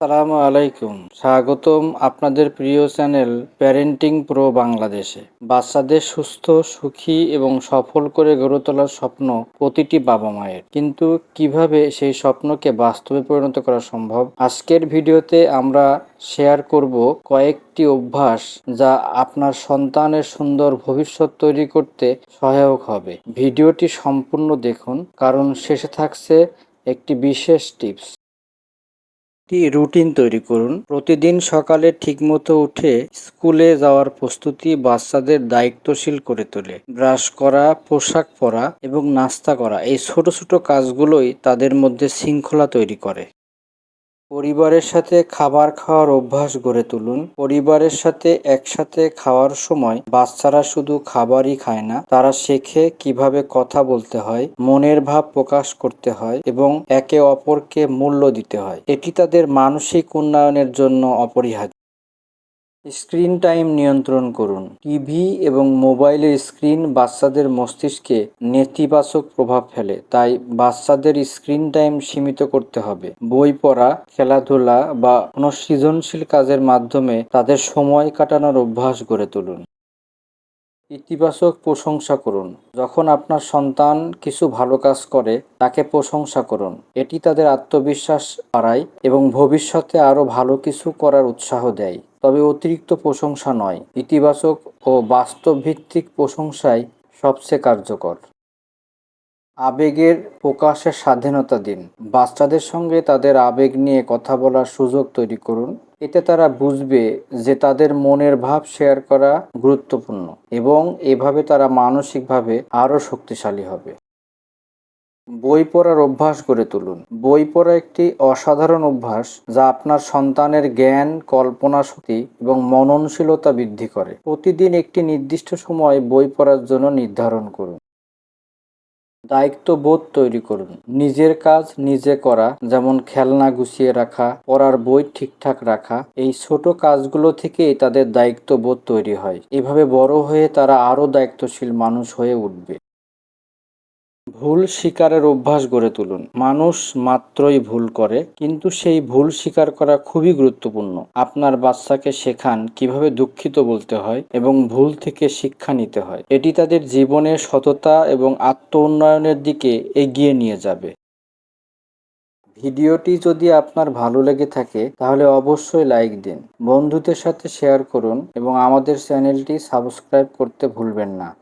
আসসালামু আলাইকুম। স্বাগতম আপনাদের প্রিয় চ্যানেল প্যারেন্টিং প্রো বাংলাদেশে। বাচ্চাদের সুস্থ, সুখী এবং সফল করে গড়ে তোলার স্বপ্ন প্রতিটি বাবা মায়ের। কিন্তু কিভাবে সেই স্বপ্নকে বাস্তবে পরিণত করা সম্ভব? আজকের ভিডিওতে আমরা শেয়ার করব কয়েকটি অভ্যাস যা আপনার সন্তানের সুন্দর ভবিষ্যৎ তৈরি করতে সহায়ক হবে। ভিডিওটি সম্পূর্ণ দেখুন, কারণ শেষে থাকছে একটি বিশেষ টিপস। একটি রুটিন তৈরি করুন। প্রতিদিন সকালে ঠিকমতো উঠে স্কুলে যাওয়ার প্রস্তুতি বাচ্চাদের দায়িত্বশীল করে তোলে। ব্রাশ করা, পোশাক পরা এবং নাস্তা করা, এই ছোট ছোট কাজগুলোই তাদের মধ্যে শৃঙ্খলা তৈরি করে। পরিবারের সাথে খাবার খাওয়ার অভ্যাস গড়ে তুলুন। পরিবারের সাথে একসাথে খাওয়ার সময় বাচ্চারা শুধু খাবারই খায় না, তারা শেখে কিভাবে কথা বলতে হয়, মনের ভাব প্রকাশ করতে হয় এবং একে অপরকে মূল্য দিতে হয়। এটি তাদের মানসিক উন্নয়নের জন্য অপরিহার্য। স্ক্রিন টাইম নিয়ন্ত্রণ করুন। টিভি এবং মোবাইলের স্ক্রিন বাচ্চাদের মস্তিষ্কে নেতিবাচক প্রভাব ফেলে, তাই বাচ্চাদের স্ক্রিন টাইম সীমিত করতে হবে। বই পড়া, খেলাধুলা বা কোনো সৃজনশীল কাজের মাধ্যমে তাদের সময় কাটানোর অভ্যাস গড়ে তুলুন। ইতিবাচক প্রশংসা করুন। যখন আপনার সন্তান কিছু ভালো কাজ করে, তাকে প্রশংসা করুন। এটি তাদের আত্মবিশ্বাস বাড়ায় এবং ভবিষ্যতে আরও ভালো কিছু করার উৎসাহ দেয়। তবে অতিরিক্ত প্রশংসা নয়, ইতিবাচক ও বাস্তবভিত্তিক প্রশংসাই সবচেয়ে কার্যকর। আবেগের প্রকাশের স্বাধীনতা দিন। বাচ্চাদের সঙ্গে তাদের আবেগ নিয়ে কথা বলার সুযোগ তৈরি করুন। এতে তারা বুঝবে যে তাদের মনের ভাব শেয়ার করা গুরুত্বপূর্ণ এবং এভাবে তারা মানসিকভাবে আরও শক্তিশালী হবে। বই পড়ার অভ্যাস গড়ে তুলুন। বই পড়া একটি অসাধারণ অভ্যাস যা আপনার সন্তানের জ্ঞান, কল্পনা শক্তি এবং মননশীলতা বৃদ্ধি করে। প্রতিদিন একটি নির্দিষ্ট সময় বই পড়ার জন্য নির্ধারণ করুন। দায়িত্ববোধ তৈরি করুন। নিজের কাজ নিজে করা, যেমন খেলনা গুছিয়ে রাখা, পড়ার বই ঠিকঠাক রাখা, এই ছোট কাজগুলো থেকেই তাদের দায়িত্ববোধ তৈরি হয়। এভাবে বড় হয়ে তারা আরও দায়িত্বশীল মানুষ হয়ে উঠবে। ভুল স্বীকারের অভ্যাস গড়ে তুলুন। মানুষ মাত্রই ভুল করে, কিন্তু সেই ভুল স্বীকার করা খুবই গুরুত্বপূর্ণ। আপনার বাচ্চাকে শেখান কিভাবে দুঃখিত বলতে হয় এবং ভুল থেকে শিক্ষা নিতে হয়। এটি তাদের জীবনে সততা এবং আত্ম উন্নয়নের দিকে এগিয়ে নিয়ে যাবে। ভিডিওটি যদি আপনার ভালো লেগে থাকে তাহলে অবশ্যই লাইক দিন, বন্ধুদের সাথে শেয়ার করুন এবং আমাদের চ্যানেলটি সাবস্ক্রাইব করতে ভুলবেন না।